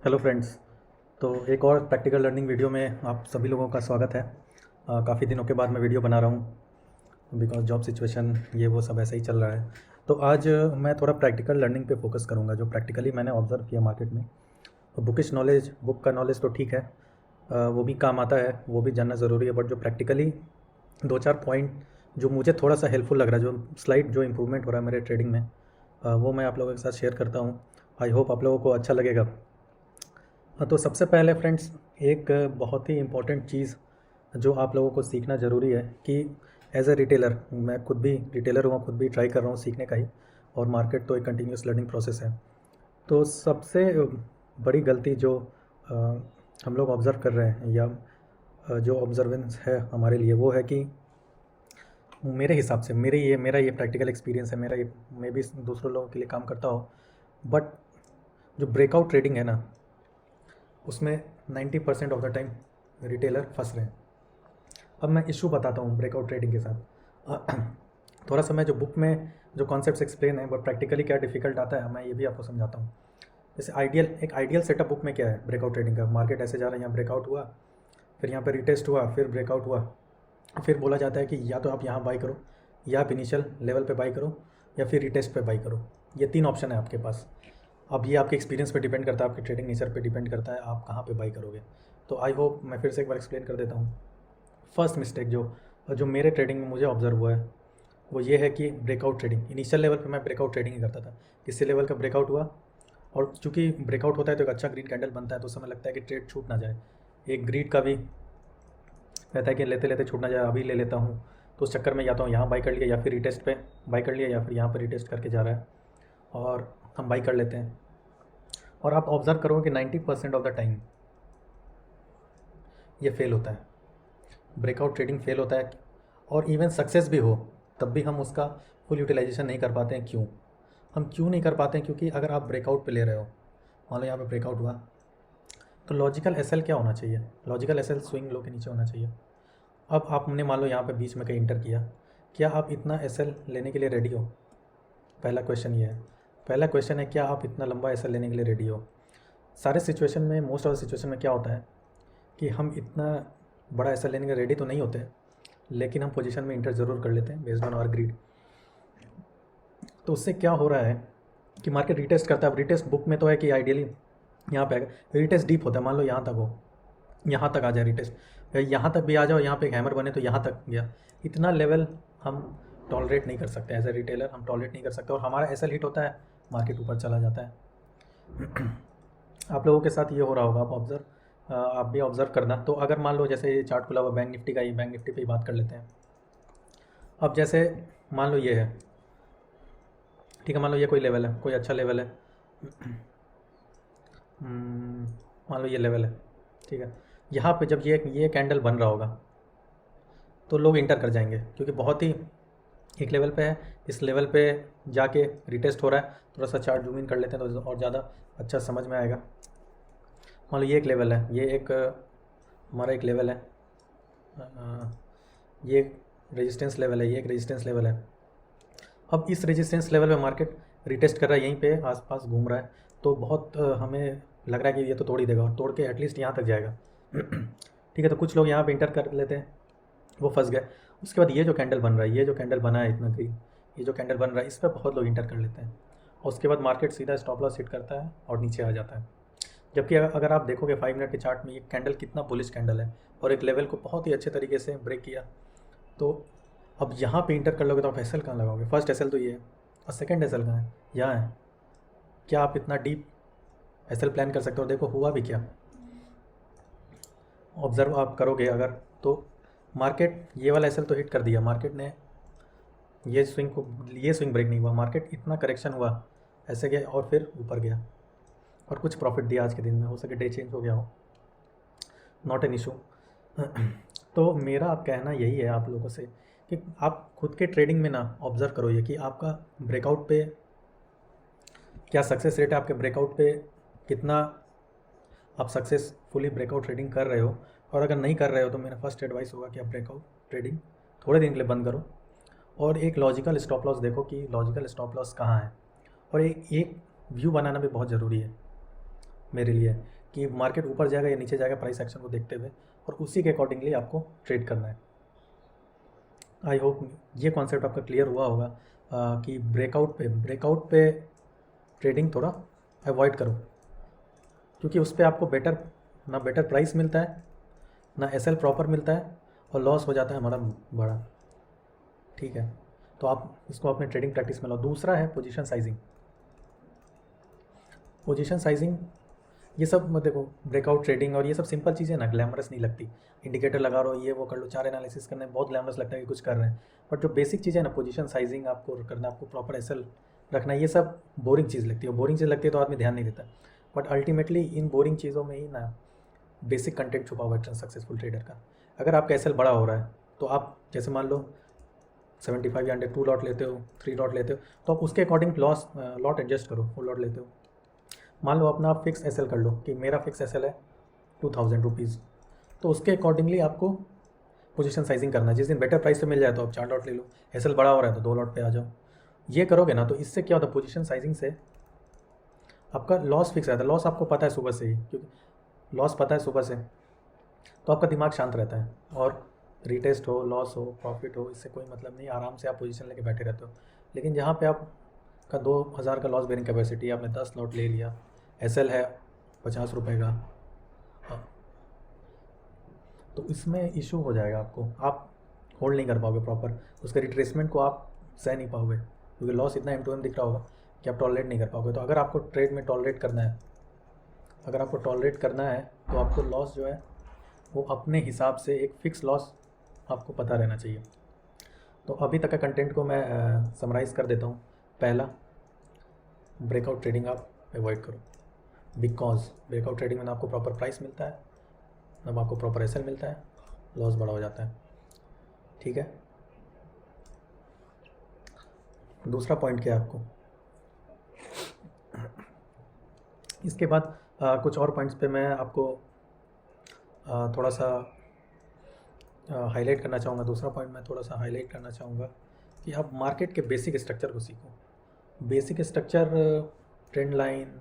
Hello friends. तो एक और प्रैक्टिकल लर्निंग वीडियो में आप सभी लोगों का स्वागत है। काफ़ी दिनों के बाद मैं वीडियो बना रहा हूँ बिकॉज जॉब सिचुएशन ये वो सब ऐसा ही चल रहा है। तो आज मैं थोड़ा प्रैक्टिकल लर्निंग पे फोकस करूँगा जो प्रैक्टिकली मैंने ऑब्ज़र्व किया मार्केट में। बुकिश नॉलेज, बुक का नॉलेज तो ठीक है, वो भी काम आता है, वो भी जानना ज़रूरी है, बट जो प्रैक्टिकली दो चार पॉइंट जो मुझे थोड़ा सा हेल्पफुल लग रहा है, जो स्लाइड जो इम्प्रूवमेंट हो रहा है मेरे ट्रेडिंग में, वो मैं आप लोगों के साथ शेयर करता हूँ। आई होप आप लोगों को अच्छा लगेगा। हाँ, तो सबसे पहले फ्रेंड्स एक बहुत ही इम्पोर्टेंट चीज़ जो आप लोगों को सीखना ज़रूरी है कि एज ए रिटेलर, मैं खुद भी रिटेलर हूँ, खुद भी ट्राई कर रहा हूँ सीखने का ही, और मार्केट तो एक कंटिन्यूस लर्निंग प्रोसेस है। तो सबसे बड़ी गलती जो अ, हम लोग ऑब्ज़र्व कर रहे हैं, या जो ऑब्जर्वेंस है हमारे लिए, वो है कि मेरे हिसाब से मेरा ये प्रैक्टिकल एक्सपीरियंस है, मेरा ये, मैं भी दूसरों लोगों के लिए काम करता हूँ, बट जो ब्रेकआउट ट्रेडिंग है ना, उसमें 90% ऑफ द टाइम रिटेलर फंस रहे हैं। अब मैं इशू बताता हूँ ब्रेकआउट ट्रेडिंग के साथ। थोड़ा सा मैं जो बुक में जो कॉन्सेप्ट्स एक्सप्लेन है, बट प्रैक्टिकली क्या डिफिकल्ट आता है, मैं ये भी आपको समझाता हूँ। जैसे एक आइडियल सेटअप बुक में क्या है ब्रेकआउट ट्रेडिंग का, मार्केट ऐसे जा रहा है, यहाँ ब्रेकआउट हुआ, फिर यहाँ पर रिटेस्ट हुआ, फिर ब्रेकआउट हुआ, फिर बोला जाता है कि या तो आप यहाँ बाई करो, या आप इनिशियल लेवल पे बाई करो, या फिर रिटेस्ट पे बाई करो। ये तीन ऑप्शन है आपके पास। अब ये आपके एक्सपीरियंस पे डिपेंड करता है, आपके ट्रेडिंग नेचर पे डिपेंड करता है, आप कहाँ पे बाई करोगे। तो आई होप मैं फिर से एक बार एक्सप्लेन कर देता हूँ। फर्स्ट मिस्टेक जो जो मेरे ट्रेडिंग में मुझे ऑब्जर्व हुआ है, वो ये है कि ब्रेकआउट ट्रेडिंग, इनिशियल लेवल पे मैं ब्रेकआउट ट्रेडिंग ही करता था। किसी लेवल का ब्रेकआउट हुआ, और चूंकि ब्रेकआउट होता है तो एक अच्छा ग्रीन कैंडल बनता है, तो समय लगता है कि ट्रेड छूट ना जाए। एक ग्रीड का भी रहता है कि लेते लेते छूट ना जाए, अभी ले लेता हूँ। तो उस चक्कर में या तो यहाँ बाई कर लिया, या फिर रिटेस्ट पे बाई कर लिया, या फिर यहाँ पर रिटेस्ट करके जा रहा है और हम बाई कर लेते हैं। और आप ऑब्ज़र्व करोगे कि 90% ऑफ द टाइम ये फेल होता है, ब्रेकआउट ट्रेडिंग फेल होता है। और इवन सक्सेस भी हो तब भी हम उसका फुल यूटिलाइजेशन नहीं कर पाते हैं। क्यों नहीं कर पाते हैं? क्योंकि अगर आप ब्रेकआउट पे ले रहे हो, मान लो यहाँ पे ब्रेकआउट हुआ, तो लॉजिकल एसएल क्या होना चाहिए? लॉजिकल एसएल स्विंग लो के नीचे होना चाहिए। अब आपने मान लो यहाँ पे बीच में कहीं इंटर किया, क्या आप इतना एसएल लेने के लिए रेडी हो? पहला क्वेश्चन ये है। पहला क्वेश्चन है, क्या आप इतना लंबा एसएल लेने के लिए रेडी हो? सारे सिचुएशन में, मोस्ट ऑफ द सिचुएशन में क्या होता है कि हम इतना बड़ा एसएल लेने के रेडी तो नहीं होते, लेकिन हम पोजीशन में इंटर ज़रूर कर लेते हैं बेस्ड ऑन आवर ग्रीड। तो उससे क्या हो रहा है कि मार्केट रिटेस्ट करता है। अब रिटेस्ट बुक में तो है कि आइडियली यहाँ पे आएगा, रिटेस्ट डीप होता है, मान लो यहाँ तक हो, यहाँ तक आ जाए रिटेस्ट, या यहाँ तक भी आ जाओ, यहाँ पे एक हैमर बने तो यहाँ तक गया। इतना लेवल हम टॉलरेट नहीं कर सकते, एज ए रिटेलर हम टॉलरेट नहीं कर सकते, और हमारा एसएल हिट होता है, मार्केट ऊपर चला जाता है। आप लोगों के साथ ये हो रहा होगा, आप भी ऑब्ज़र्व करना। तो अगर मान लो जैसे ये चार्ट खुला हुआ बैंक निफ्टी का, ही बैंक निफ्टी पे ही बात कर लेते हैं। अब जैसे मान लो ये है, ठीक है, मान लो ये कोई लेवल है, कोई अच्छा लेवल है, मान लो ये लेवल है, ठीक है। यहाँ पे जब ये कैंडल बन रहा होगा तो लोग इंटर कर जाएंगे, क्योंकि बहुत ही एक लेवल पे है, इस लेवल पे जाके रिटेस्ट हो रहा है। थोड़ा सा चार्ट जूम इन कर लेते हैं तो और ज़्यादा अच्छा समझ में आएगा। मान लो ये एक लेवल है, ये एक हमारा एक लेवल है, ये एक रेजिस्टेंस लेवल है, ये एक रेजिस्टेंस लेवल है। अब इस रेजिस्टेंस लेवल पे मार्केट रिटेस्ट कर रहा है, यहीं पे आसपास घूम रहा है, तो बहुत हमें लग रहा है कि ये तो तोड़ ही देगा, और तोड़ के एटलीस्ट यहाँ तक जाएगा। ठीक है, तो कुछ लोग यहाँ पे इंटर कर लेते हैं, वो फंस गए। उसके बाद ये जो कैंडल बन रहा है, ये जो कैंडल बना है इतना ग्रीन, ये जो कैंडल बन रहा है, इस पर बहुत लोग इंटर कर लेते हैं, और उसके बाद मार्केट सीधा स्टॉप लॉस हिट करता है और नीचे आ जाता है। जबकि अगर आप देखोगे 5 मिनट के चार्ट में, ये कैंडल कितना बुलिश कैंडल है, और एक लेवल को बहुत ही अच्छे तरीके से ब्रेक किया। तो अब यहाँ पे इंटर कर लोगे तो आप एसएल कहाँ लगाओगे? फर्स्ट एसएल तो ये है, और सेकंड एसएल कहाँ है? यहाँ है। क्या आप इतना डीप एसएल प्लान कर सकते हो? देखो हुआ भी क्या, ऑब्जर्व आप करोगे अगर, तो मार्केट ये वाला एसएल तो हिट कर दिया मार्केट ने, ये स्विंग ब्रेक नहीं हुआ, मार्केट इतना करेक्शन हुआ, ऐसे गया और फिर ऊपर गया, और कुछ प्रॉफिट दिया आज के दिन में, हो सके डे चेंज हो गया हो, नॉट एन इशू। तो मेरा आप कहना यही है आप लोगों से कि आप खुद के ट्रेडिंग में ना ऑब्ज़र्व करो ये कि आपका ब्रेकआउट पे क्या सक्सेस रेट है, आपके ब्रेकआउट पे कितना आप सक्सेसफुली ब्रेकआउट ट्रेडिंग कर रहे हो। और अगर नहीं कर रहे हो तो मेरा फर्स्ट एडवाइस होगा कि आप ब्रेकआउट ट्रेडिंग थोड़े दिन के लिए बंद करो, और एक लॉजिकल स्टॉप लॉस देखो कि लॉजिकल स्टॉप लॉस कहाँ है। और एक व्यू बनाना भी बहुत ज़रूरी है। मेरे लिए, कि मार्केट ऊपर जाएगा या नीचे जाएगा प्राइस एक्शन को देखते हुए, और उसी के अकॉर्डिंगली आपको ट्रेड करना है। आई होप ये कॉन्सेप्ट आपका क्लियर हुआ होगा कि ब्रेकआउट पे ट्रेडिंग थोड़ा अवॉइड करो, क्योंकि उस पर आपको बेटर प्राइस मिलता है, ना एसएल प्रॉपर मिलता है, और लॉस हो जाता है हमारा बड़ा। ठीक है, तो आप इसको अपने ट्रेडिंग प्रैक्टिस में लो। दूसरा है पोजीशन साइजिंग। ये सब देखो, ब्रेकआउट ट्रेडिंग और ये सब सिंपल चीज़ें ना ग्लैमरस नहीं लगती। इंडिकेटर लगा रहे हो, ये वो कर लो, चार एनालिसिस करने में बहुत ग्लैमरस लगता है कि कुछ कर रहे हैं, बट जो बेसिक चीज़ें ना, पोजीशन साइजिंग आपको करना, आपको प्रॉपर एसएल रखना, ये सब बोरिंग चीज़ लगती है। बोरिंग चीज़ लगती है तो आदमी ध्यान नहीं देता, बट अल्टीमेटली इन बोरिंग चीज़ों में ही ना बेसिक कंटेंट छुपा हुआ है सक्सेसफुल ट्रेडर का। अगर आपका एसएल बड़ा हो रहा है तो आप जैसे मान लो 75 या 100 2 लॉट लेते हो, 3 लॉट लेते हो, तो आप उसके अकॉर्डिंग लॉट एडजस्ट करो। 4 लॉट लेते हो, मान लो अपना आप फिक्स एसएल कर लो कि मेरा फिक्स एसएल है 2000 रुपीज़, तो उसके अकॉर्डिंगली आपको पोजीशन साइजिंग करना है। जिस दिन बेटर प्राइस पे मिल जाए तो आप 4 लॉट ले लो, एसएल बड़ा हो रहा है तो 2 लॉट पे आ जाओ। ये करोगे ना तो इससे क्या होता है, पोजीशन साइजिंग से आपका लॉस फिक्स रहता है। लॉस आपको पता है सुबह से ही, क्योंकि लॉस पता है सुबह से, तो आपका दिमाग शांत रहता है, और रीटेस्ट हो, लॉस हो, प्रॉफिट हो, इससे कोई मतलब नहीं, आराम से आप पोजीशन लेके बैठे रहते हो। लेकिन जहाँ पे आपका 2000 का लॉस बेरिंग कैपेसिटी, आपने 10 लॉट ले लिया, एसएल है 50 रुपये का, तो इसमें इशू हो जाएगा आपको, आप होल्ड नहीं कर पाओगे प्रॉपर, उसके रिट्रेसमेंट को आप सह नहीं पाओगे, क्योंकि लॉस इतना M2M दिख रहा होगा कि आप टॉलरेट नहीं कर पाओगे। तो अगर आपको ट्रेड में टॉलरेट करना है, तो आपको लॉस जो है वो अपने हिसाब से एक फ़िक्स लॉस आपको पता रहना चाहिए। तो अभी तक का कंटेंट को मैं समराइज़ कर देता हूँ। पहला, ब्रेकआउट ट्रेडिंग आप अवॉइड करो, बिकॉज ब्रेकआउट ट्रेडिंग में ना आपको प्रॉपर प्राइस मिलता है, ना आपको प्रॉपर एसएल मिलता है, लॉस बड़ा हो जाता है। ठीक है, दूसरा पॉइंट क्या है आपको, इसके बाद कुछ और पॉइंट्स पे मैं आपको थोड़ा सा हाईलाइट करना चाहूँगा। दूसरा पॉइंट मैं थोड़ा सा हाईलाइट करना चाहूँगा कि आप मार्केट के बेसिक स्ट्रक्चर को सीखो। बेसिक स्ट्रक्चर, ट्रेंड लाइन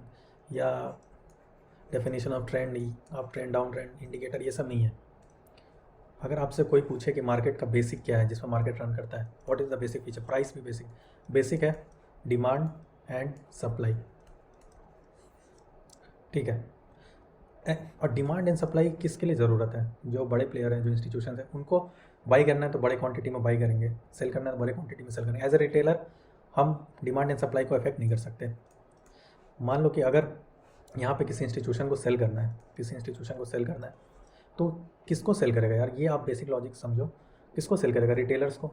या डेफिनेशन ऑफ ट्रेंड, आप ट्रेंड डाउन ट्रेंड इंडिकेटर, ये सब नहीं है। अगर आपसे कोई पूछे कि मार्केट का बेसिक क्या है, जिसमें मार्केट रन करता है, what is the basic feature, price भी बेसिक है, डिमांड एंड सप्लाई। ठीक है, और डिमांड एंड सप्लाई किसके लिए ज़रूरत है, जो बड़े प्लेयर हैं, जो इंस्टीट्यूशन हैं, उनको बाई करना है तो बड़े क्वांटिटी में बाई करेंगे, सेल करना है तो बड़े क्वांटिटी में सेल करेंगे। एज ए रिटेलर हम डिमांड एंड सप्लाई को अफेक्ट नहीं कर सकते। मान लो कि अगर यहाँ पे किसी इंस्टीट्यूशन को सेल करना है, तो किसको सेल करेगा यार, ये आप बेसिक लॉजिक समझो, किसको सेल करेगा, रिटेलर्स को।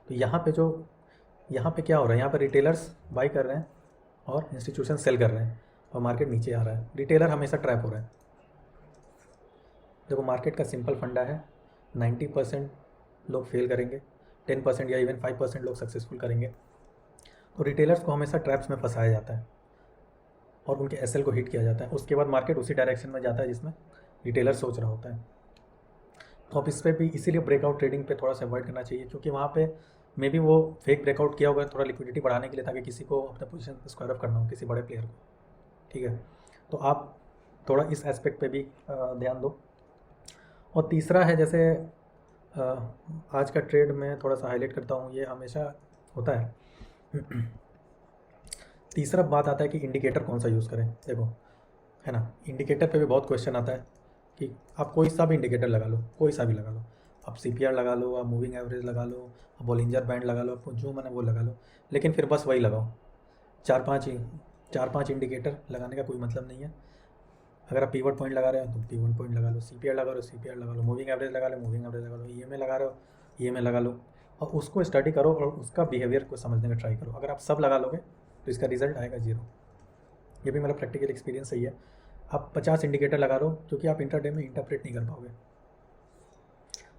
तो यहाँ पे क्या हो रहा है, यहाँ पे रिटेलर्स बाई कर रहे हैं और इंस्टीट्यूशन सेल कर रहे हैं, और मार्केट नीचे आ रहा है, रिटेलर हमेशा ट्रैप हो रहा है। देखो, मार्केट का सिंपल फंडा है, 90% लोग फेल करेंगे, 10% या इवन 5% लोग सक्सेसफुल करेंगे। तो रिटेलर्स को हमेशा ट्रैप्स में फंसाया जाता है और उनके एसएल को हिट किया जाता है। उसके बाद मार्केट उसी डायरेक्शन में जाता है जिसमें रिटेलर सोच रहा होता है। तो अब इस पर भी इसीलिए ब्रेकआउट ट्रेडिंग पे थोड़ा सा अवॉइड करना चाहिए, क्योंकि वहाँ पे मे बी वो फेक ब्रेकआउट किया होगा थोड़ा लिक्विडिटी बढ़ाने के लिए, ताकि किसी को अपना पोजीशन स्क्वायर ऑफ करना हो, किसी बड़े प्लेयर को। ठीक है, तो आप थोड़ा इस एस्पेक्ट पे भी ध्यान दो। और तीसरा है, जैसे आज का ट्रेड में थोड़ा सा हाईलाइट करता हूँ, ये हमेशा होता है। तीसरा बात आता है कि इंडिकेटर कौन सा यूज़ करें। देखो, है ना, इंडिकेटर पे भी बहुत क्वेश्चन आता है कि आप कोई सा भी इंडिकेटर लगा लो, कोई सा भी लगा लो, आप CPR लगा लो, आप मूविंग एवरेज लगा लो, आप बॉलिंजर बैंड लगा लो, आपको जो मैंने वो लगा लो, लेकिन फिर बस वही लगाओ। चार पाँच इंडिकेटर लगाने का कोई मतलब नहीं है। अगर आप पीवट पॉइंट लगा रहे हो तो पीवट पॉइंट लगा लो, CPR लगा लो, CPR लगा लो, मूविंग एवरेज लगा लो, मूविंग एवरेज लगा लो, EMA लगा रहे हो, EMA लगा लो, और उसको स्टडी करो और उसका बिहेवियर को समझने का ट्राई करो। अगर आप सब लगा लोगे तो इसका रिजल्ट आएगा 0। ये भी मेरा प्रैक्टिकल एक्सपीरियंस सही है। आप 50 इंडिकेटर लगा लो, क्योंकि आप इंटरडे में इंटरप्रेट नहीं कर पाओगे।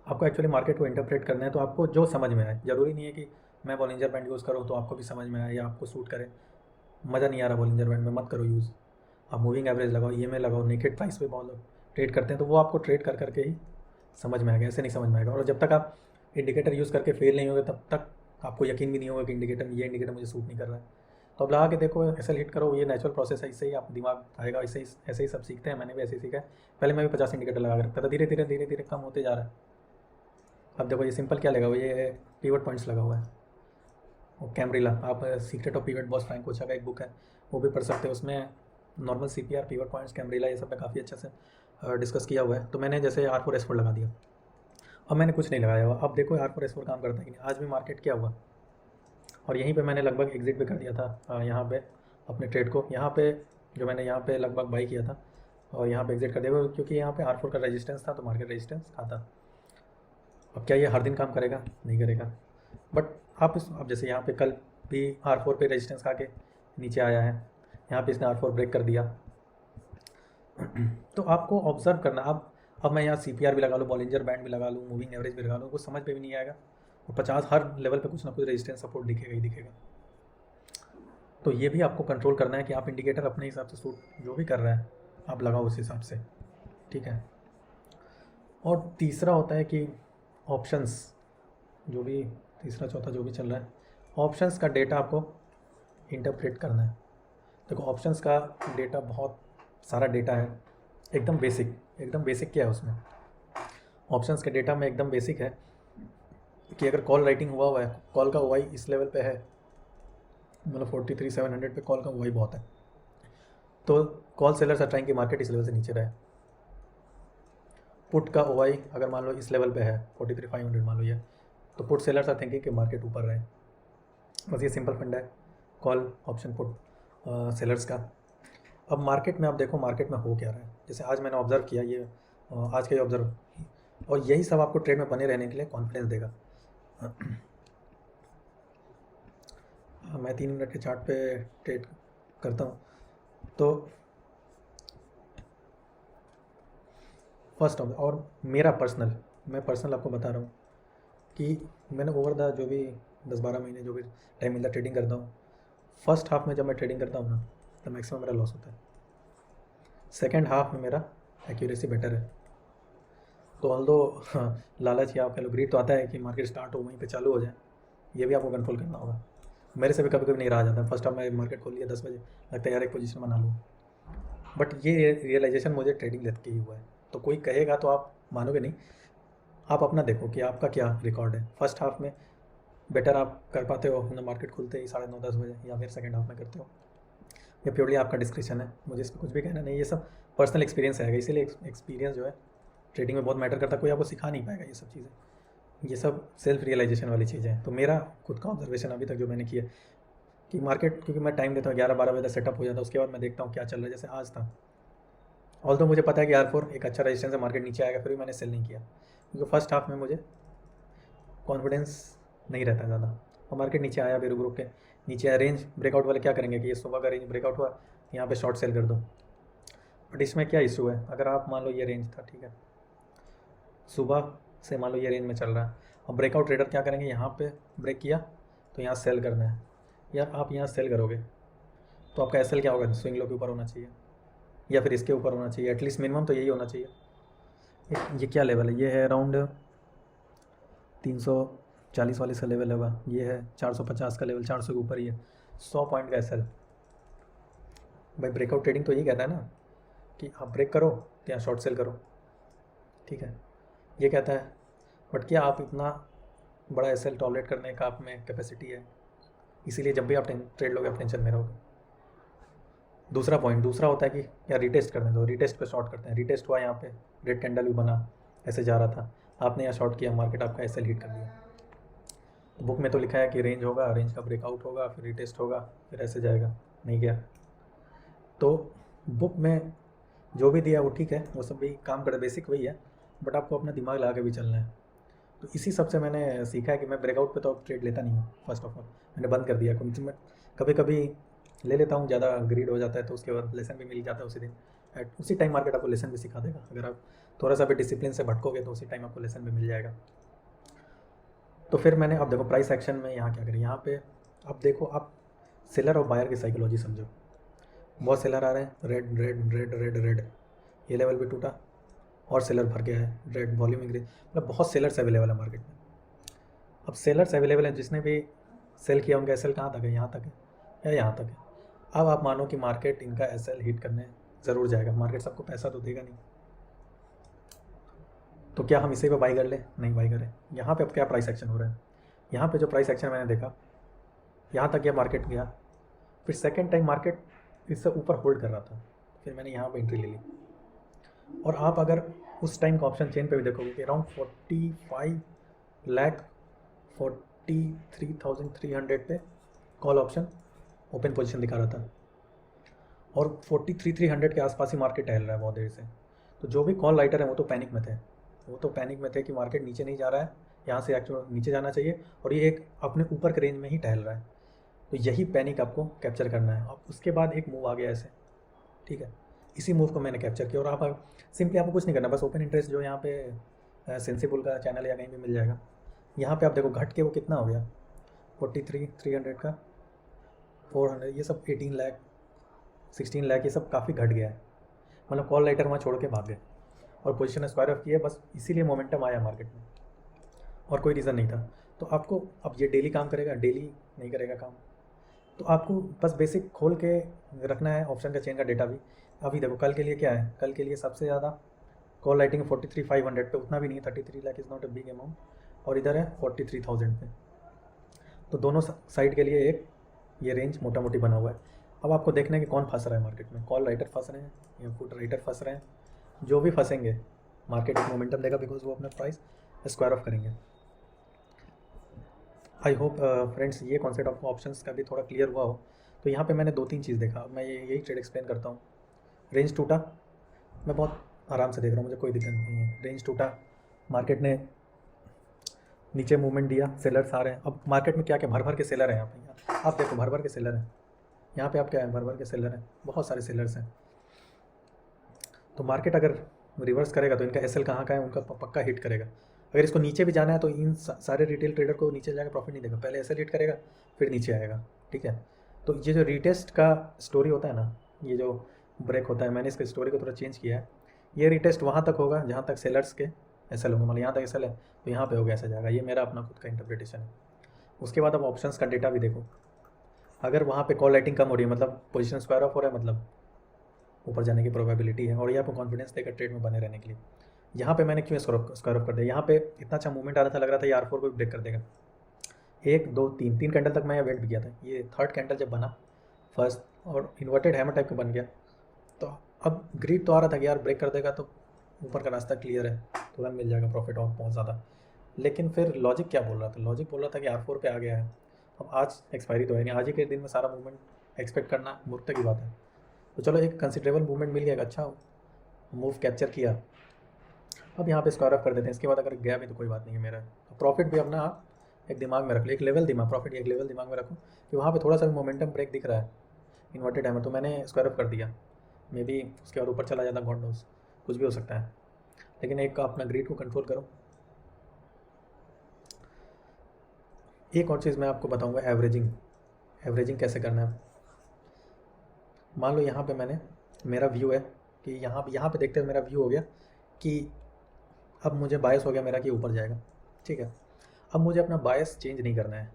आपको एक्चुअली मार्केट को इंटरप्रेट करना है, तो आपको जो समझ में आए। ज़रूरी नहीं है कि मैं बॉलिंजर बैंड यूज़ करूँ तो आपको भी समझ में आए या आपको सूट करे। मज़ा नहीं आ रहा बॉलिंजर बैंड में, मत करो यूज़। आप मूविंग एवरेज लगाओ, EMA लगाओ, नेकेड प्राइस पे बहुत लोग ट्रेड करते हैं, तो वो आपको ट्रेड कर करके ही समझ में आएगा, ऐसे नहीं समझ में आएगा। और जब तक आप इंडिकेटर यूज़ करके फेल नहीं होगे, तब तक आपको यकीन भी नहीं होगा कि ये इंडिकेटर मुझे सूट नहीं कर रहा है। तो अब लगा के देखो, एसएल हिट करो, ये नेचुरल प्रोसेस है, इससे ही आप दिमाग आएगा, ऐसे ही सब सीखते हैं। मैंने भी ऐसे ही सीखा है। पहले मैं भी 50 इंडिकेटर लगा के रखता था, धीरे धीरे कम होते जा रहा है। अब देखो ये सिंपल क्या लगा हुआ है, ये पिवट पॉइंट्स लगा हुआ है। और कैमरिला, आप secret of pivot boss Frank कोचा का एक बुक है, वो भी पढ़ सकते हो। उसमें normal CPR, pivot points, camarilla, ये सब पे काफ़ी अच्छे से डिस्कस किया हुआ है। तो मैंने जैसे R4S4 लगा दिया, अब मैंने कुछ नहीं लगाया हुआ। अब देखो R4S4 काम करता है कि नहीं। आज भी मार्केट क्या हुआ, और यहीं पे मैंने लगभग एग्जिट भी कर दिया था यहाँ पे अपने ट्रेड को। यहाँ पे जो मैंने यहाँ पे लगभग बाई किया था और यहाँ पे एग्जिट कर दिया, क्योंकि यहाँ पे R4 का रेजिस्टेंस था, तो मार्केट रेजिस्टेंस खाता। अब क्या ये हर दिन काम करेगा? नहीं करेगा। बट अब जैसे यहाँ पे कल भी R4 पे रेजिस्टेंस खा के नीचे आया है, यहाँ पे इसने R4 ब्रेक कर दिया। तो आपको ऑब्जर्व करना। अब मैं यहाँ CPR भी लगा लूँ, बॉलिंजर बैंड भी लगा लूँ, मूविंग एवरेज भी लगा लूँ, कुछ समझ पे भी नहीं आएगा। और 50 हर लेवल पे कुछ ना कुछ रेजिस्टेंस सपोर्ट दिखेगा ही दिखेगा। तो ये भी आपको कंट्रोल करना है कि आप इंडिकेटर अपने हिसाब से सूट जो भी कर रहा है आप लगाओ उस हिसाब से, ठीक है। और तीसरा होता है कि ऑप्शंस, जो भी तीसरा चौथा जो भी चल रहा है, ऑप्शंस का डेटा आपको इंटरप्रेट करना है। देखो ऑप्शंस का डेटा बहुत सारा डेटा है, एकदम बेसिक क्या है उसमें, ऑप्शंस के डेटा में एकदम बेसिक है कि अगर कॉल राइटिंग हुआ है, कॉल का OI इस लेवल पे है, मतलब 43,700 पे कॉल का OI बहुत है, तो कॉल सेलर्स आर ट्राइंग कि मार्केट इस लेवल से नीचे रहे। पुट का OI अगर मान लो इस लेवल पे है 43,500 मान लो ये, तो पुट सेलर्स आर थिंकिंग कि मार्केट ऊपर रहे। बस ये सिंपल फंडा है कॉल ऑप्शन पुट सेलर्स का। अब मार्केट में आप देखो मार्केट में हो क्या रहा है। जैसे आज मैंने ऑब्जर्व किया, ये आज का ही ऑब्जर्व, और यही सब आपको ट्रेड में बने रहने के लिए कॉन्फिडेंस देगा। मैं 3 मिनट के चार्ट पे ट्रेड करता हूँ। तो फर्स्ट और मैं पर्सनल आपको बता रहा हूँ कि मैंने ओवर द जो भी 10-12 महीने जो भी टाइम मिलता ट्रेडिंग करता हूँ, फर्स्ट हाफ में जब मैं ट्रेडिंग करता हूँ ना, तो मैक्सिमम मेरा लॉस होता है। सेकेंड हाफ में मेरा एक्यूरेसी बेटर है। तो ऑल्दो लालच या आप कह लो ग्रीड तो आता है कि मार्केट स्टार्ट हो वहीं पे चालू हो जाए, ये भी आपको कंट्रोल करना होगा। मेरे से भी कभी कभी नहीं रहा जाता। फर्स्ट टाइम मैं मार्केट खोल लिया 10 बजे, लगता है यार एक पोजीशन बना लूँ, बट ये रियलाइजेशन मुझे ट्रेडिंग लेते के ही हुआ है। तो कोई कहेगा तो आप मानोगे नहीं। आप अपना देखो कि आपका क्या रिकॉर्ड है। फर्स्ट हाफ में बेटर आप कर पाते हो ना, मार्केट खुलते ही 9:30-10 बजे, या फिर सेकेंड हाफ में करते हो, ये प्योरली आपका डिस्क्रिप्शन है, मुझे इस पर कुछ भी कहना नहीं। ये सब पर्सनल एक्सपीरियंस है, इसीलिए एक्सपीरियंस जो है ट्रेडिंग में बहुत मैटर करता है। कोई आपको सिखा नहीं पाएगा ये सब चीज़ें, ये सब सेल्फ रियलाइजेशन वाली चीज़ें हैं। तो मेरा खुद का ऑब्जर्वेशन अभी तक जो मैंने किया कि मार्केट, क्योंकि मैं टाइम देता हूँ 11-12 बजे तक सेटअप हो जाता है, उसके बाद मैं देखता हूँ क्या चल रहा है। जैसे आज था, ऑल तो मुझे पता है कि R4 एक अच्छा रेजिस्टेंस है, मार्केट नीचे आएगा, फिर भी मैंने सेल नहीं किया, क्योंकि फर्स्ट हाफ में मुझे कॉन्फिडेंस नहीं रहता ज़्यादा। और मार्केट नीचे आया भी, रुक रुक के नीचे आया। रेंज ब्रेकआउट वाले क्या करेंगे कि ये सुबह का रेंज ब्रेकआउट हुआ, यहाँ पे शॉर्ट सेल कर दो। बट इसमें क्या इशू है, अगर आप मान लो ये रेंज था, ठीक है, सुबह से मान लो ये रेंज में चल रहा है, और ब्रेकआउट ट्रेडर क्या करेंगे, यहाँ पे ब्रेक किया तो यहाँ सेल करना है, या आप यहाँ सेल करोगे तो आपका SL क्या होगा, स्विंग लो के ऊपर होना चाहिए या फिर इसके ऊपर होना चाहिए, एटलीस्ट मिनिमम तो यही होना चाहिए। ये क्या लेवल है, ये है अराउंड 340 वाली सा लेवल होगा, ये है 450 का लेवल, 400 के ऊपर ही है, 100 पॉइंट का SL। भाई ब्रेकआउट ट्रेडिंग तो यही कहता है ना कि आप ब्रेक करो तो यहाँ शॉर्ट सेल करो, ठीक है, ये कहता है। बट क्या आप इतना बड़ा SL टॉलरेट करने का आप में कैपेसिटी है? इसीलिए जब भी आप ट्रेड लोगे आप टेंशन में रहोगे। दूसरा होता है कि यार रिटेस्ट करने दो, रिटेस्ट पे शॉर्ट करते हैं। रिटेस्ट हुआ, यहाँ पे रेड कैंडल भी बना, ऐसे जा रहा था, आपने यहाँ शॉर्ट किया, मार्केट आपका SL हिट कर दिया। तो बुक में तो लिखा है कि रेंज होगा, रेंज का ब्रेकआउट होगा, फिर रिटेस्ट होगा, फिर ऐसे जाएगा, नहीं गया। तो बुक में जो भी दिया वो ठीक है, वो सब भी काम करे, बेसिक वही है, बट आपको अपना दिमाग लगा के भी चलना है। तो इसी सब से मैंने सीखा है कि मैं ब्रेकआउट पे तो अब ट्रेड लेता नहीं हूँ। फर्स्ट ऑफ ऑल मैंने बंद कर दिया, क्योंकि मैं कभी कभी ले लेता हूँ, ज़्यादा ग्रीड हो जाता है, तो उसके बाद लेसन भी मिल जाता है उसी दिन। उसी टाइम मार्केट आपको लेसन भी सिखा देगा। अगर आप थोड़ा सा भी डिसिप्लिन से भटकोगे तो उसी टाइम आपको लेसन भी मिल जाएगा। तो फिर मैंने, अब देखो प्राइस एक्शन में यहाँ क्या करें, यहाँ पे अब देखो, आप सेलर और बायर की साइकोलॉजी समझो। बहुत सेलर आ रहे हैं, red red red red red, ये लेवल भी टूटा और सेलर भर गया है, रेड वॉल्यूम इंक्रीज, मतलब बहुत सेलर्स अवेलेबल है मार्केट में। अब सेलर्स अवेलेबल हैं, जिसने भी सेल किया उनका SL कहाँ तक है, यहाँ तक है। या यहाँ तक है। अब आप मानो कि मार्केट इनका एसएल हिट करने ज़रूर जाएगा, मार्केट सबको पैसा तो देगा नहीं, तो क्या हम इसी पे बाई कर लें? नहीं बाई करें। यहाँ पे अब क्या प्राइस एक्शन हो रहा है? यहाँ पे जो प्राइस एक्शन मैंने देखा, यहाँ तक गया मार्केट गया, फिर सेकेंड टाइम मार्केट इससे ऊपर होल्ड कर रहा था, फिर मैंने यहाँ पे एंट्री ले ली। और आप अगर उस टाइम का ऑप्शन चेन पे भी देखोगे कि अराउंड 43,300 पे कॉल ऑप्शन ओपन पोजीशन दिखा रहा था, और 43,300 के आसपास ही मार्केट टहल रहा है बहुत देर से। तो जो भी कॉल राइटर है वो तो पैनिक में थे, वो तो पैनिक में थे कि मार्केट नीचे नहीं जा रहा है, यहाँ से एक्चुअल नीचे जाना चाहिए, और ये एक अपने ऊपर के रेंज में ही टहल रहा है। तो यही पैनिक आपको कैप्चर करना है। अब उसके बाद एक मूव आ गया ऐसे, ठीक है, इसी मूव को मैंने कैप्चर किया। और आप सिंपली आपको कुछ नहीं करना, बस ओपन इंटरेस्ट जो यहाँ पे सेंसिबल का चैनल या कहीं भी मिल जाएगा, यहाँ पे आप देखो घट के वो कितना हो गया, 43,300 का 400, ये सब 18 लाख 16 लाख, ये सब काफ़ी घट गया है। मतलब कॉल राइटर वहाँ छोड़ के भाग गए और पोजीशन स्क्वायर ऑफ की है, बस इसीलिए मोमेंटम आया मार्केट में, और कोई रीज़न नहीं था। तो आपको अब ये डेली काम करेगा? डेली नहीं करेगा काम। तो आपको बस बेसिक खोल के रखना है ऑप्शन का चेन का डेटा भी। अभी देखो कल के लिए क्या है, कल के लिए सबसे ज़्यादा कॉल राइटिंग 43,500 पे, उतना भी नहीं, 33 lakh is not a big amount, और इधर है 43,000 पे। तो दोनों साइड के लिए एक ये रेंज मोटा मोटी बना हुआ है। अब आपको देखना है कि कौन फंस रहा है मार्केट में, कॉल राइटर फंस रहे हैं या फुट राइटर फंस रहे हैं। जो भी फंसेंगे मार्केट एक मोमेंटम देगा, बिकॉज वो अपना प्राइस स्क्वायर ऑफ करेंगे। आई होप फ्रेंड्स ये कॉन्सेप्ट ऑफ ऑप्शंस का भी थोड़ा क्लियर हुआ हो। तो यहाँ पे मैंने 2-3 चीज़ देखा, मैं यही ट्रेड एक्सप्लेन करता हूँ। रेंज टूटा, मैं बहुत आराम से देख रहा हूँ, मुझे कोई दिक्कत नहीं है। रेंज टूटा, मार्केट ने नीचे मूवमेंट दिया, सेलर्स आ रहे हैं। अब मार्केट में क्या क्या भर भर के सेलर हैं यहाँ पे, आप देखो भर भर के सेलर हैं यहाँ पे। आप क्या है, भर भर के सेलर हैं, बहुत सारे सेलर्स हैं। तो मार्केट अगर रिवर्स करेगा तो इनका एसएल कहाँ का है, उनका पक्का हिट करेगा। अगर इसको नीचे भी जाना है तो इन सारे रिटेल ट्रेडर को नीचे जाकर प्रॉफिट नहीं देगा, पहले एसएल हिट करेगा फिर नीचे आएगा, ठीक है। तो ये जो रीटेस्ट का स्टोरी होता है ना, ये जो ब्रेक होता है, मैंने इसके स्टोरी को थोड़ा चेंज किया है। ये रीटेस्ट वहाँ तक होगा जहाँ तक सेलर्स के एसएल होंगे, मतलब यहाँ तक एसएल है तो यहाँ पे होगा, ऐसा जाएगा। ये मेरा अपना खुद का इंटरप्रिटेशन है। उसके बाद अब ऑप्शंस का डेटा भी देखो, अगर वहाँ पे कॉल राइटिंग कम हो रही है, मतलब पोजीशन स्क्वायर ऑफ हो रहा है, मतलब ऊपर जाने की प्रोबेबिलिटी है, और ये आपको कॉन्फिडेंस देकर ट्रेड में बने रहने के लिए। यहाँ पे मैंने क्यों स्क्वायर ऑफ कर दिया, यहाँ पे इतना अच्छा मूवमेंट आ रहा था, लग रहा था ये R4 को भी ब्रेक कर देगा। 1 2 3 कैंडल तक मैं वेट भी किया था। ये थर्ड कैंडल जब बना फर्स्ट और इन्वर्टेड हैमर टाइप का बन गया, तो अब ग्रीड तो आ रहा था कि यार ब्रेक कर देगा तो ऊपर का रास्ता क्लियर है, तुरंत मिल जाएगा प्रॉफिट और बहुत ज़्यादा। लेकिन फिर लॉजिक क्या बोल रहा था, लॉजिक बोल रहा था कि R4 पे आ गया है, अब आज एक्सपायरी तो है नहीं, आज ही के दिन में सारा मूवमेंट एक्सपेक्ट करना मूर्खता की बात है। तो चलो एक कंसिडरेबल मूवमेंट मिल गया, एक अच्छा मूव कैप्चर किया। अब यहाँ पे स्क्वायर ऑफ कर देते हैं। इसके बाद अगर गया भी तो कोई बात नहीं है, मेरा प्रॉफिट भी अपना आप एक दिमाग में रख लो, एक लेवल दिमाग प्रॉफिट एक लेवल दिमाग में रखो कि वहाँ पे थोड़ा सा भी मोमेंटम ब्रेक दिख रहा है इन्वर्टेड हैमर, तो मैंने स्क्वायर ऑफ कर दिया। मे बी उसके बाद ऊपर चला जाता, गॉड नोज, कुछ भी हो सकता है। लेकिन एक अपना ग्रीड को कंट्रोल करो। एक और चीज़ मैं आपको बताऊँगा, एवरेजिंग कैसे करना है। मान लो यहाँ पे मैंने, मेरा व्यू है कि यहाँ पे देखते हुए मेरा व्यू हो गया कि अब मुझे बायस हो गया मेरा कि ऊपर जाएगा, ठीक है। अब मुझे अपना बायस चेंज नहीं करना है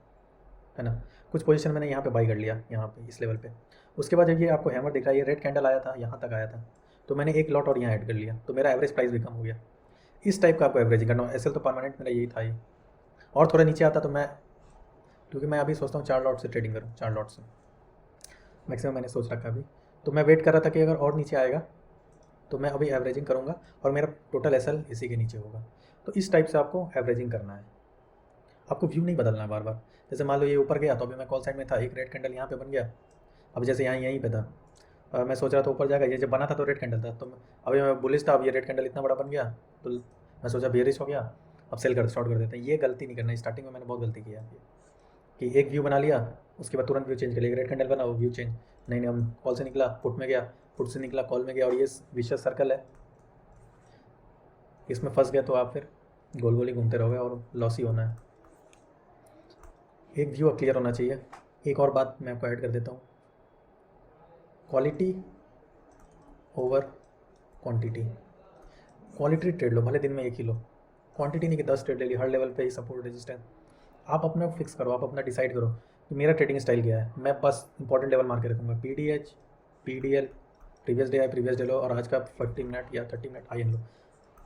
ना। कुछ पोजीशन मैंने यहाँ पे बाई कर लिया, यहाँ पे इस लेवल पे। उसके बाद जब ये आपको हैमर दिख रहा है, ये रेड कैंडल आया था, यहाँ तक आया था, तो मैंने एक लॉट और यहाँ ऐड कर लिया, तो मेरा एवरेज प्राइस भी कम हो गया। इस टाइप का आपको एवरेजिंग करना है। एसएल तो परमानेंट मेरा यही था ही, और थोड़ा नीचे आता तो मैं, क्योंकि मैं अभी सोचता हूँ 4 लॉट से ट्रेडिंग करूँ, 4 लॉट से मैक्सिमम मैंने सोच रखा अभी। तो मैं वेट कर रहा था कि अगर और नीचे आएगा तो मैं अभी एवरेजिंग करूँगा और मेरा टोटल एसएल इसी के नीचे होगा। तो इस टाइप से आपको एवरेजिंग करना है, आपको व्यू नहीं बदलना है बार बार। जैसे मान लो ये ऊपर गया तो अभी मैं कॉल साइड में था, एक रेड कैंडल यहाँ पे बन गया, अब जैसे यहीं पे था, मैं सोच रहा था ऊपर जाएगा, ये जब बना था तो रेड कैंडल था, तो अभी मैं बुलिश था, अब ये रेड कैंडल इतना बड़ा बन गया तो मैं सोचा बेरिश हो गया, अब सेल कर शॉर्ट कर देते हैं। ये गलती नहीं करना, स्टार्टिंग में मैंने बहुत गलती किया कि एक व्यू बना लिया, उसके बाद तुरंत व्यू चेंज कर लिया, रेड कैंडल बना वो व्यू चेंज, नहीं हम कॉल से निकला पुट में गया, पुट से निकला कॉल में गया, और ये विशियस सर्कल है, इसमें फंस गया तो आप फिर गोल गोल ही घूमते रहोगे और लॉस ही होना है। एक व्यू क्लियर होना चाहिए। एक और बात मैं आपको ऐड कर देता हूँ, quality over quantity. Quality trade लो, भले दिन में एक ही लो, क्वांटिटी नहीं कि 10 ट्रेड ले ली, हर लेवल पे ही सपोर्ट रेजिस्टेंस। आप अपना फिक्स करो, आप अपना डिसाइड करो कि मेरा ट्रेडिंग स्टाइल क्या है। मैं बस इंपॉर्टेंट लेवल मार के रखूँगा, PDH, PDL, प्रीवियस डे है प्रीवियस डे लो, और आज का 40 मिनट या 30 मिनट आई एन लो।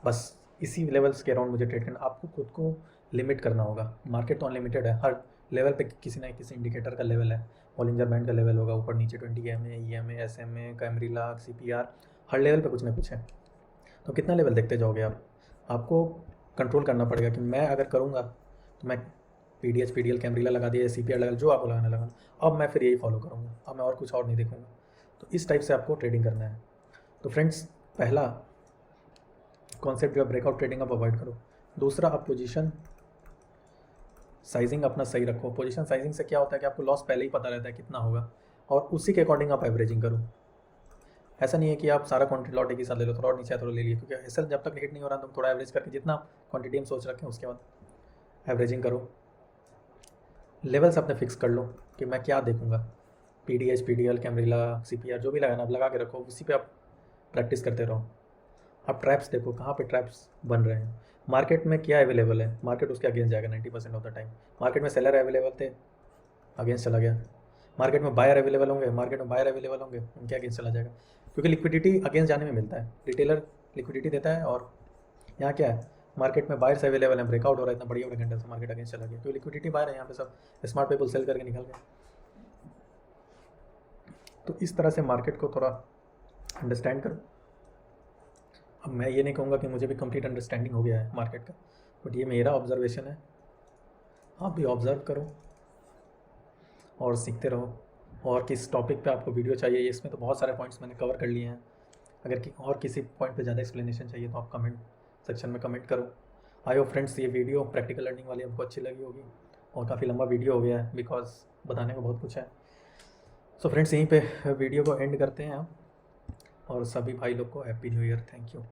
बस इसी लेवल्स के अराउंड मुझे ट्रेड करना। आपको खुद को लिमिट करना होगा। मार्केट तो अनलिमिटेड है, हर लेवल पे किसी ना किसी इंडिकेटर का लेवल है। बॉलिंजर बैंड का लेवल होगा, ऊपर नीचे 20 EMA, EMA, SMA, कैमरीला, CPR, हर लेवल पे कुछ ना कुछ है। तो कितना लेवल देखते जाओगे आप? आपको कंट्रोल करना पड़ेगा कि मैं अगर करूँगा तो मैं PDH, PDL, कैमरीला लगा दिया, CPR लगा, जो आपको लगाना लगा, अब मैं फिर यही फॉलो करूँगा, अब मैं और कुछ और नहीं देखूँगा। तो इस टाइप से आपको ट्रेडिंग करना है। तो फ्रेंड्स, पहला कॉन्सेप्ट जो है ब्रेकआउट ट्रेडिंग, आप अवॉइड करो। दूसरा, आप पोजीशन साइजिंग अपना सही रखो। पोजीशन साइजिंग से क्या होता है कि आपको लॉस पहले ही पता रहता है कितना होगा, और उसी के अकॉर्डिंग आप एवरेजिंग करो। ऐसा नहीं है कि आप सारा क्वांटिटी लॉट एक ही साथ ले लो, थोड़ा और नीचे थोड़ा ले लिए, क्योंकि ऐसा जब तक हिट नहीं हो रहा तो थोड़ा एवरेज करके जितना क्वांटिटी हम सोच रखें उसके बाद एवरेजिंग करो। लेवल्स अपने फिक्स कर लो कि मैं क्या देखूंगा। PDH, PDL, कैमरीला, CPR, जो भी लगाना आप लगा के रखो, उसी पे आप प्रैक्टिस करते रहो। आप ट्रैप्स देखो, कहाँ पे ट्रैप्स बन रहे हैं, मार्केट में क्या अवेलेबल है, मार्केट उसके अगेंस्ट जाएगा 90% ऑफ द टाइम। मार्केट में सेलर अवेलेबल थे, अगेंस्ट चला गया। मार्केट में बायर अवेलेबल होंगे, मार्केट में बायर अवेलेबल होंगे, उनके अगेंस्ट चला जाएगा, क्योंकि लिक्विडिटी अगेंस्ट जाने में मिलता है। रिटेलर लिक्विडिटी देता है, और यहाँ क्या है, मार्केट में बायर्स अवेलेबल है, ब्रेकआउट हो रहा है इतना बढ़िया कैंडल से, मार्केट अगेंस्ट चला गया, क्योंकि लिक्विडिटी बायर है यहाँ पे, सब स्मार्ट पीपल सेल करके निकल गए। तो इस तरह से मार्केट को थोड़ा अंडरस्टैंड करो। अब मैं ये नहीं कहूँगा कि मुझे भी कंप्लीट अंडरस्टैंडिंग हो गया है मार्केट का, बट ये मेरा ऑब्जर्वेशन है। आप भी ऑब्ज़र्व करो और सीखते रहो। और किस टॉपिक पे आपको वीडियो चाहिए, इसमें तो बहुत सारे पॉइंट्स मैंने कवर कर लिए हैं। अगर और किसी पॉइंट पे ज़्यादा एक्सप्लेनेशन चाहिए तो आप कमेंट सेक्शन में कमेंट करो। आई होप फ्रेंड्स ये वीडियो प्रैक्टिकल लर्निंग वाली आपको अच्छी लगी होगी, और काफ़ी लंबा वीडियो हो गया है बिकॉज बताने को बहुत कुछ है। सो फ्रेंड्स, यहीं पे वीडियो को एंड करते हैं हम, और सभी भाई लोग को happy new year. Thank you.